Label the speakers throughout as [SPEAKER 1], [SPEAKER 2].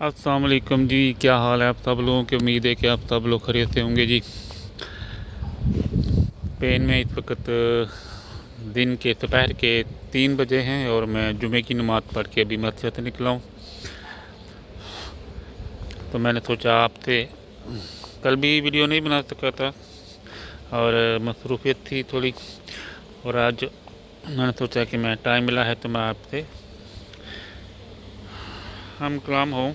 [SPEAKER 1] अस्सलाम वालेकुम जी। क्या हाल है आप सब लोगों की। उम्मीद है कि आप सब लोग खैरियत से होंगे जी। स्पेन में इस वक्त दिन के दोपहर के 3 बजे हैं और मैं जुमे की नमाज़ पढ़ के अभी मस्जिद से निकला हूँ। तो मैंने सोचा आपसे, कल भी वीडियो नहीं बना सका था और मसरूफियत थी थोड़ी, और आज मैंने सोचा कि मैं टाइम मिला है तो मैं आपसे हम कलाम हो।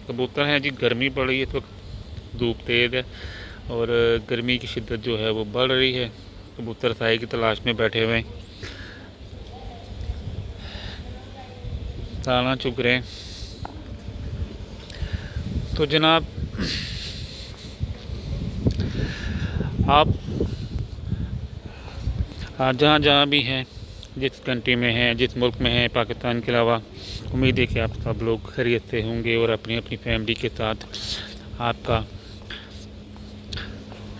[SPEAKER 1] कबूतर हैं जी, गर्मी पड़ रही है इस वक्त, धूप तेज़ है और गर्मी की शिद्दत जो है वो बढ़ रही है। कबूतर साए की तलाश में बैठे हुए हैं, दाना चुग रहे हैं। तो जनाब, आप जहाँ जहाँ भी हैं, जिस कंट्री में हैं, जिस मुल्क में हैं पाकिस्तान के अलावा, उम्मीद है कि आप सब लोग खैरियत से होंगे और अपनी अपनी फैमिली के साथ आपका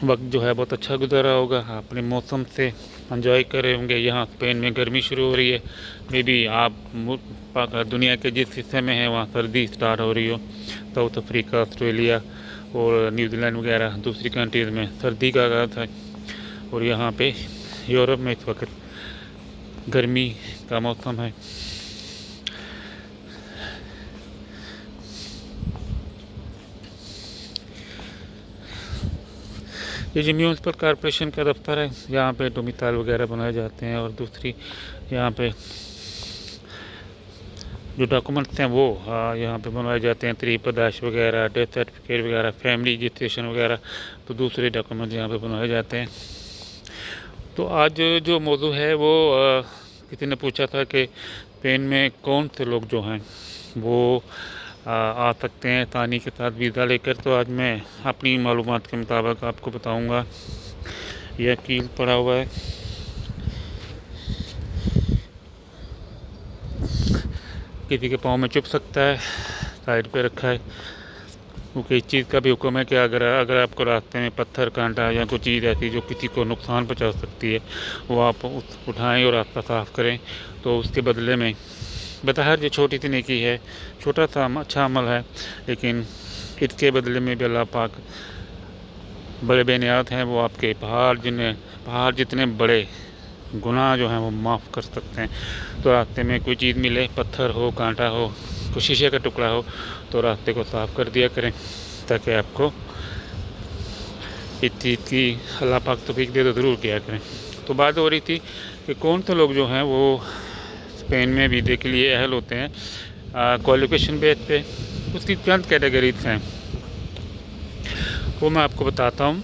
[SPEAKER 1] वक्त जो है बहुत अच्छा गुजरा होगा। अपने मौसम से एंजॉय कर रहे होंगे। यहाँ स्पेन में गर्मी शुरू हो रही है, मे बी आप दुनिया के जिस हिस्से में हैं वहाँ सर्दी स्टार्ट हो रही हो। साउथ अफ्रीका, ऑस्ट्रेलिया और न्यूजीलैंड वगैरह दूसरी कंट्रीज़ में सर्दी का आगाज़ है, और यहाँ पे यूरोप में इस वक्त गर्मी का मौसम है। ये जो म्यूनसिपल कॉरपोरेशन का दफ्तर है, यहाँ पे डोमिसाइल वगैरह बनाए जाते हैं, और दूसरी यहाँ पे जो डॉक्यूमेंट्स हैं वो यहाँ पे बनवाए जाते हैं, त्रिपदाश वगैरह, डेथ सर्टिफिकेट वगैरह, फैमिली रजिस्ट्रेशन वगैरह, तो दूसरे डॉक्यूमेंट यहाँ पे बनवाए जाते हैं। तो आज जो मौजू है वो किसी ने पूछा था कि स्पेन में कौन से लोग जो हैं वो आ सकते हैं आसानी के साथ वीज़ा लेकर। तो आज मैं अपनी मालूमात के मुताबिक आपको बताऊंगा। यह कील पड़ा हुआ है, किसी के पाँव में चुभ सकता है, साइड पे रखा है, क्योंकि इस चीज़ का भी हुक्म है कि अगर आपको रास्ते में पत्थर, कांटा या कोई चीज़ ऐसी जो किसी को नुकसान पहुंचा सकती है वो आप उठाएं और रास्ता साफ़ करें। तो उसके बदले में बताहर जो छोटी सी नेकी है, छोटा सा अच्छा अमल है, लेकिन इसके बदले में भी अल्लाह पाक बड़े बेनियात हैं। वो आपके पहाड़ जितने बड़े गुनाह जो हैं वो माफ़ कर सकते हैं। तो रास्ते में कोई चीज़ मिले, पत्थर हो, कांटा हो, कोई शीशे का टुकड़ा हो, तो रास्ते को साफ़ कर दिया करें, ताकि आपको इस चीज़ की अल्लाह पाक तौफीक दे तो ज़रूर किया करें। तो बात हो रही थी कि कौन से लोग जो हैं वो स्पेन में वीज़े के लिए अहल होते हैं क्वालिफिकेशन बेस पे। उसकी चंद कैटेगरीज हैं, वो मैं आपको बताता हूँ।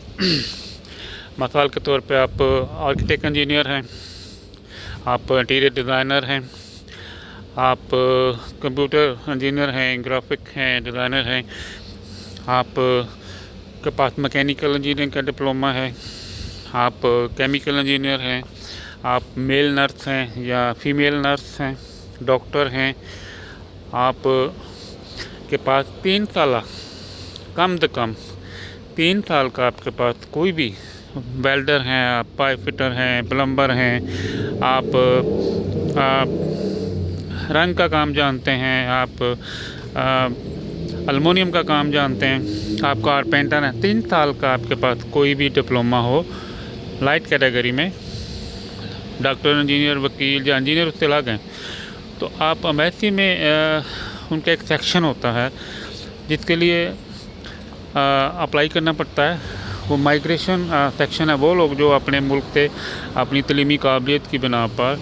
[SPEAKER 1] मिसाल के तौर पे आप आर्किटेक्ट इंजीनियर हैं, आप इंटीरियर डिज़ाइनर हैं, आप कंप्यूटर इंजीनियर हैं, ग्राफिक हैं, डिज़ाइनर हैं, आप के पास मैकेनिकल इंजीनियरिंग का डिप्लोमा है, आप केमिकल इंजीनियर हैं, आप मेल नर्स हैं या फीमेल नर्स हैं, डॉक्टर हैं, आप के पास 3 साल, कम से कम 3 साल का आपके पास कोई भी वेल्डर हैं, आप पाइप फिटर हैं, प्लम्बर हैं, आप रंग का काम जानते हैं, आप अल्मुनियम का काम जानते हैं, आप कारपेंटर हैं, 3 साल का आपके पास कोई भी डिप्लोमा हो लाइट कैटेगरी में, डॉक्टर, इंजीनियर, वकील या इंजीनियर उससे अलग हैं, तो आप एम्बेसी में उनका एक सेक्शन होता है जिसके लिए अप्लाई करना पड़ता है। वो माइग्रेशन सेक्शन है। वो लोग जो अपने मुल्क से अपनी तलीमी काबिलियत की बिना पर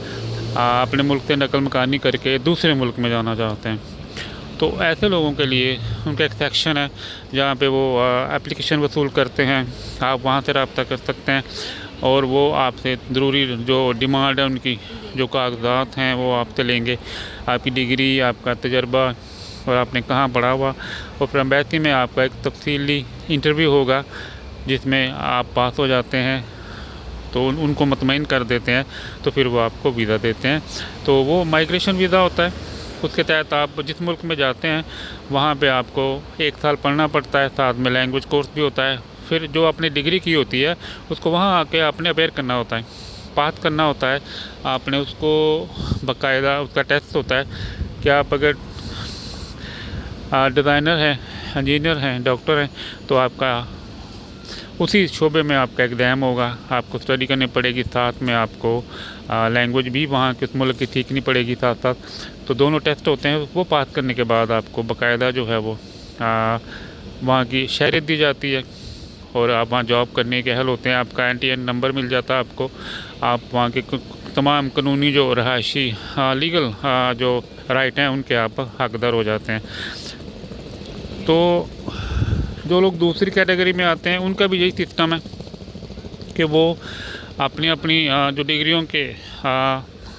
[SPEAKER 1] अपने मुल्क से नकल मकानी करके दूसरे मुल्क में जाना चाहते हैं, तो ऐसे लोगों के लिए उनका एक सेक्शन है जहाँ पे वो एप्लीकेशन वसूल करते हैं। आप वहाँ से रब्ता कर सकते हैं और वो आपसे ज़रूरी जो डिमांड है, उनकी जो कागजात हैं वो आपसे लेंगे, आपकी डिग्री, आपका तजर्बा और आपने कहाँ पढ़ा हुआ, और फिर एम्बेसी में आपका एक तफसीली इंटरव्यू होगा जिसमें आप पास हो जाते हैं तो उनको मुतमईन कर देते हैं, तो फिर वो आपको वीज़ा देते हैं। तो वो माइग्रेशन वीज़ा होता है। उसके तहत आप जिस मुल्क में जाते हैं वहाँ पे आपको 1 साल पढ़ना पड़ता है, साथ में लैंग्वेज कोर्स भी होता है। फिर जो आपने डिग्री की होती है उसको वहाँ आके आपने अपेयर करना होता है, पास करना होता है आपने उसको, बाकायदा उसका टेस्ट होता है कि आप अगर डिज़ाइनर हैं, इंजीनियर हैं, डॉक्टर हैं, तो आपका उसी शोबे में आपका एग्ज़ाम होगा, आपको स्टडी करनी पड़ेगी, साथ में आपको लैंग्वेज भी वहाँ के उस मुल्क की सीखनी पड़ेगी साथ साथ। तो दोनों टेस्ट होते हैं, वो पास करने के बाद आपको बाकायदा जो है वो वहाँ की शहरियत दी जाती है और आप वहाँ जॉब करने के अहल होते हैं। आपका NTN नंबर मिल जाता है आपको, आप वहाँ के तमाम कानूनी जो रहायशी लीगल जो राइट हैं उनके आप हकदार हो जाते हैं। तो जो लोग दूसरी कैटेगरी में आते हैं उनका भी यही सिस्टम है कि वो अपनी अपनी जो डिग्रियों के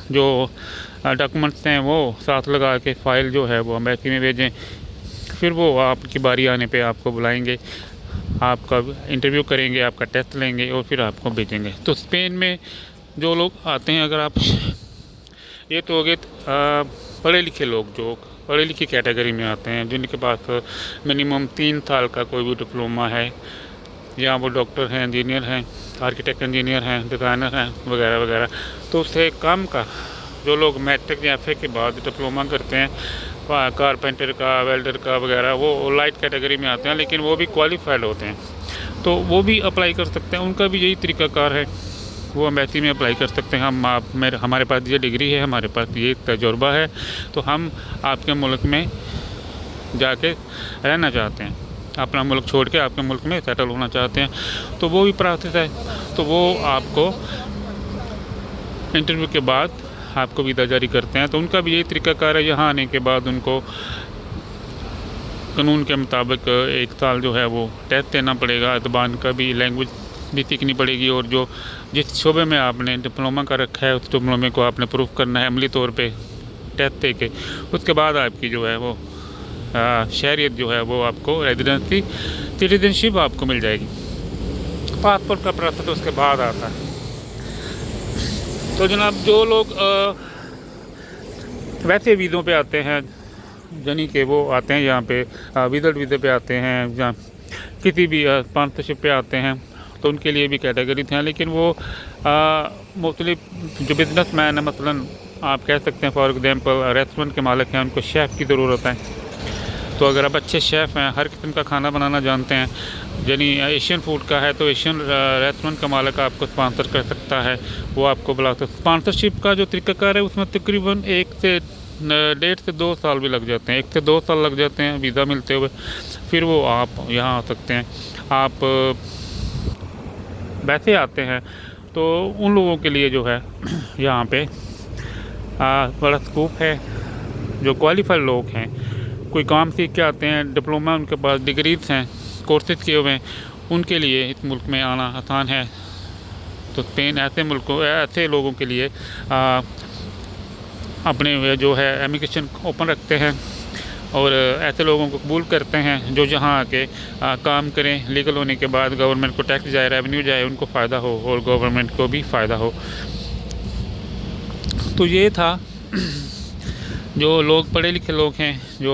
[SPEAKER 1] जो डॉक्यूमेंट्स हैं वो साथ लगा के फ़ाइल जो है वो एम्बेसी में भेजें, फिर वो आपकी बारी आने पे आपको बुलाएंगे, आपका इंटरव्यू करेंगे, आपका टेस्ट लेंगे और फिर आपको भेजेंगे। तो स्पेन में जो लोग आते हैं, अगर आप ये तो हो गए पढ़े लिखे लोग जो पढ़े लिखी कैटेगरी में आते हैं, जिनके पास मिनिमम 3 साल का कोई भी डिप्लोमा है, या वो डॉक्टर हैं, इंजीनियर हैं, आर्किटेक्ट इंजीनियर हैं, डिज़ाइनर हैं वगैरह वगैरह। तो उससे कम का जो लोग मैट्रिक या FA के बाद डिप्लोमा करते हैं, कारपेंटर का, वेल्डर का वगैरह, वो लाइट कैटेगरी में आते हैं, लेकिन वो भी क्वालिफाइड होते हैं, तो वो भी अप्लाई कर सकते हैं। उनका भी यही तरीक़ाकार है, वो एम्बेसी में अप्लाई कर सकते हैं। हमारे पास ये डिग्री है, हमारे पास ये तजुर्बा है, तो हम आपके मुल्क में जाके रहना चाहते हैं, अपना मुल्क छोड़ के आपके मुल्क में सेटल होना चाहते हैं। तो वो भी प्रोसेस है, तो वो आपको इंटरव्यू के बाद आपको वीज़ा जारी करते हैं। तो उनका भी यही तरीक़ाकार है, यहाँ आने के बाद उनको कानून के मुताबिक 1 साल जो है वो टेस्ट देना पड़ेगा, ज़बान का भी, लैंग्वेज भी सीखनी पड़ेगी, और जो जिस शोबे में आपने डिप्लोमा का रखा है उस डिप्लोमे को आपने प्रूफ करना है अमली तौर पे टेस्ट दे के। उसके बाद आपकी जो है वो शहरियत जो है वो आपको रेजिडेंसी सिटीजनशिप आपको मिल जाएगी। पासपोर्ट का प्रोसेस उसके बाद आता है। तो जनाब जो लोग वैसे वीज़ों पे आते हैं, यानी कि वो आते हैं यहाँ पे विजिट वीज़े पे आते हैं, जहाँ किसी भी स्पॉन्सरशिप पे आते हैं, तो उनके लिए भी कैटेगरी हैं। लेकिन वो मुख्तलिफ जो बिज़नेस मैन है, मसलन आप कह सकते हैं फॉर एग्ज़ाम्पल रेस्टोरेंट के मालिक हैं, उनको शेफ़ की ज़रूरत है। तो अगर आप अच्छे शेफ़ हैं, हर किस्म का खाना बनाना जानते हैं, यानी एशियन फूड का है, तो एशियन रेस्टोरेंट का मालिक आपको स्पॉन्सर कर सकता है, वो आपको बुला सकता है। स्पॉन्सरशिप का जो तरीक़ाकार है उसमें तकरीबन 1 से 1.5 से 2 साल भी लग जाते हैं, 1 से 2 साल लग जाते हैं वीज़ा मिलते हुए, फिर वो आप यहाँ आ सकते हैं। आप वैसे आते हैं तो उन लोगों के लिए जो है यहाँ पे बड़ा स्कोप है। जो क्वालिफाइड लोग हैं, कोई काम सीख के आते हैं, डिप्लोमा उनके पास, डिग्रीज हैं, कोर्सेज किए हुए हैं, उनके लिए इस मुल्क में आना आसान है। तो स्पेन ऐसे लोगों के लिए अपने जो है एमिग्रेशन ओपन रखते हैं और ऐसे लोगों को कबूल करते हैं जो यहाँ आके काम करें, लीगल होने के बाद गवर्नमेंट को टैक्स जाए, रेवेन्यू जाए, उनको फ़ायदा हो और गवर्नमेंट को भी फ़ायदा हो। तो ये था जो लोग पढ़े लिखे लोग हैं जो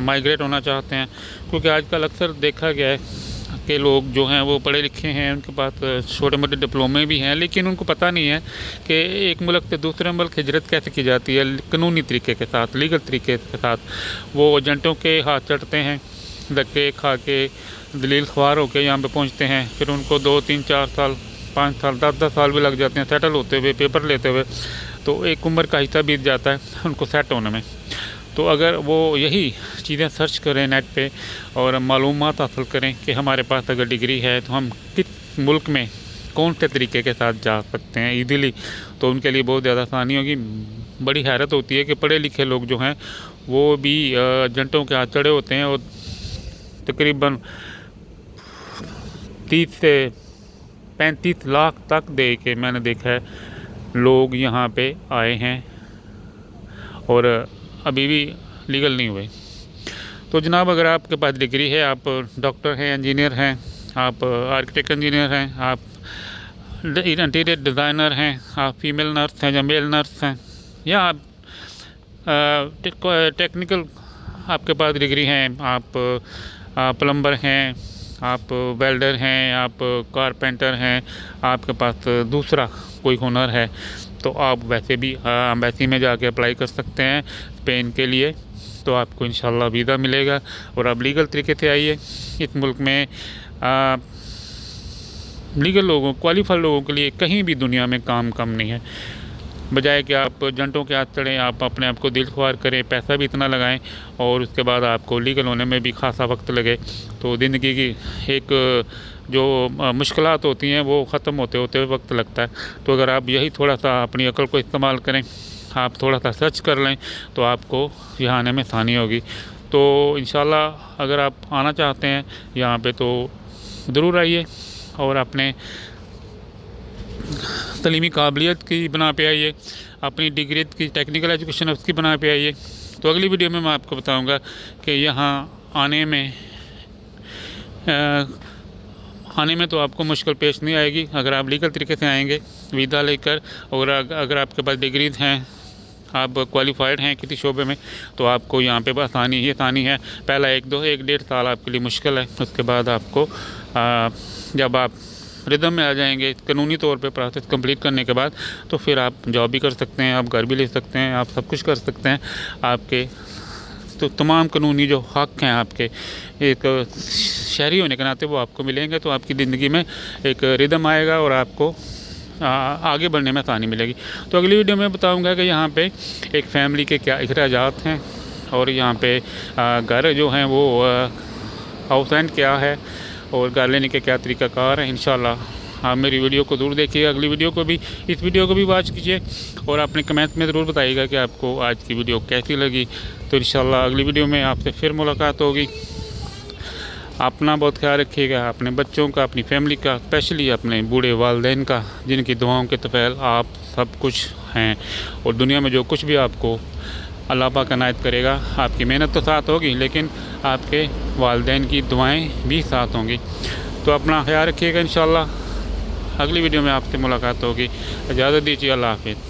[SPEAKER 1] माइग्रेट होना चाहते हैं, क्योंकि आजकल अक्सर देखा गया है कि लोग जो हैं वो पढ़े लिखे हैं, उनके पास छोटे मोटे डिप्लोमे भी हैं, लेकिन उनको पता नहीं है कि एक मुल्क से दूसरे मुल्क हिजरत कैसे की जाती है कानूनी तरीके के साथ, लीगल तरीके के साथ। वो एजेंटों के हाथ चढ़ते हैं, धक्के खा के दलील ख्वार होकर यहाँ पे पहुँचते हैं, फिर उनको 2, 3, 4 साल, 5 साल, 10 साल भी लग जाते हैं सेटल होते हुए, पेपर लेते हुए। तो एक उम्र का हिस्सा बीत जाता है उनको सेट होने में। तो अगर वो यही चीज़ें सर्च करें नेट पे और मालूमात हासिल करें कि हमारे पास अगर डिग्री है तो हम किस मुल्क में कौन से तरीके के साथ जा सकते हैं ईज़िली, तो उनके लिए बहुत ज़्यादा आसानी होगी। बड़ी हैरत होती है कि पढ़े लिखे लोग जो हैं वो भी एजेंटों के हाथ चढ़े होते हैं और तकरीबन 30 से 35 लाख तक दे के मैंने देखा है लोग यहाँ पे आए हैं और अभी भी लीगल नहीं हुए। तो जनाब अगर आपके पास डिग्री है, आप डॉक्टर हैं, इंजीनियर हैं, आप आर्किटेक्ट इंजीनियर हैं, आप इंटीरियर डिज़ाइनर हैं, आप फीमेल नर्स हैं या मेल नर्स हैं, या आप टेक्निकल आपके पास डिग्री हैं, आप प्लम्बर हैं, आप वेल्डर हैं, आप कारपेंटर हैं, आपके पास दूसरा कोई हुनर है, तो आप वैसे भी एम्बेसी में जाके अप्लाई कर सकते हैं स्पेन के लिए। तो आपको इंशाल्लाह वीज़ा मिलेगा और आप लीगल तरीके से आइए। इस मुल्क में लीगल लोगों, क्वालिफाइड लोगों के लिए कहीं भी दुनिया में काम कम नहीं है। बजाय कि आप जंटों के हाथ चढ़ें, आप अपने आप को दिल ख्वार करें, पैसा भी इतना लगाएं और उसके बाद आपको लीगल होने में भी खासा वक्त लगे, तो ज़िंदगी की एक जो मुश्किलात होती हैं वो ख़त्म होते होते वक्त लगता है। तो अगर आप यही थोड़ा सा अपनी अकल को इस्तेमाल करें, आप थोड़ा सा सर्च कर लें, तो आपको यहाँ आने में आसानी होगी। तो इंशाल्लाह अगर आप आना चाहते हैं यहाँ पे तो ज़रूर आइए और अपने तलीमी काबिलियत की बना पे आइए, अपनी डिग्री की टेक्निकल एजुकेशन है उसकी बना पे आइए। तो अगली वीडियो में मैं आपको बताऊंगा कि यहाँ आने में तो आपको मुश्किल पेश नहीं आएगी अगर आप लीगल तरीके से आएंगे वीज़ा लेकर, और अगर आपके पास डिग्रीज हैं, आप क्वालिफाइड हैं किसी शोबे में, तो आपको यहाँ पे आसानी ही आसानी है। पहला 1-1.5 साल आपके लिए मुश्किल है, उसके बाद आपको जब आप रिदम में आ जाएंगे कानूनी तौर पे प्रोसेस कंप्लीट करने के बाद, तो फिर आप जॉब भी कर सकते हैं, आप घर भी ले सकते हैं, आप सब कुछ कर सकते हैं। आपके तो तमाम कानूनी जो हक़ हैं आपके एक शहरी होने के नाते वो आपको मिलेंगे, तो आपकी ज़िंदगी में एक रिदम आएगा और आपको आगे बढ़ने में आसानी मिलेगी। तो अगली वीडियो में बताऊंगा कि यहाँ पे एक फ़ैमिली के क्या अखराजात हैं और यहाँ पे घर जो हैं वो हाउस रेंट क्या है और घर लेने के क्या तरीक़ाकार हैं। इंशाल्लाह आप मेरी वीडियो को ज़रूर देखिए, अगली वीडियो को भी, इस वीडियो को भी वॉच कीजिए और अपने कमेंट में ज़रूर बताइएगा कि आपको आज की वीडियो कैसी लगी। तो इंशाल्लाह अगली वीडियो में आपसे फिर मुलाकात होगी। अपना बहुत ख्याल रखिएगा, अपने बच्चों का, अपनी फैमिली का, स्पेशली अपने बूढ़े वालिदैन का, जिनकी दुआओं के तफैल आप सब कुछ हैं। और दुनिया में जो कुछ भी आपको अल्लाह पाक इनायत करेगा, आपकी मेहनत तो साथ होगी लेकिन आपके वालिदैन की दुआएं भी साथ होंगी। तो अपना ख्याल रखिएगा, इंशाल्लाह अगली वीडियो में आपसे मुलाकात होगी। इजाज़त दीजिए, अल्लाह हाफ़िज़।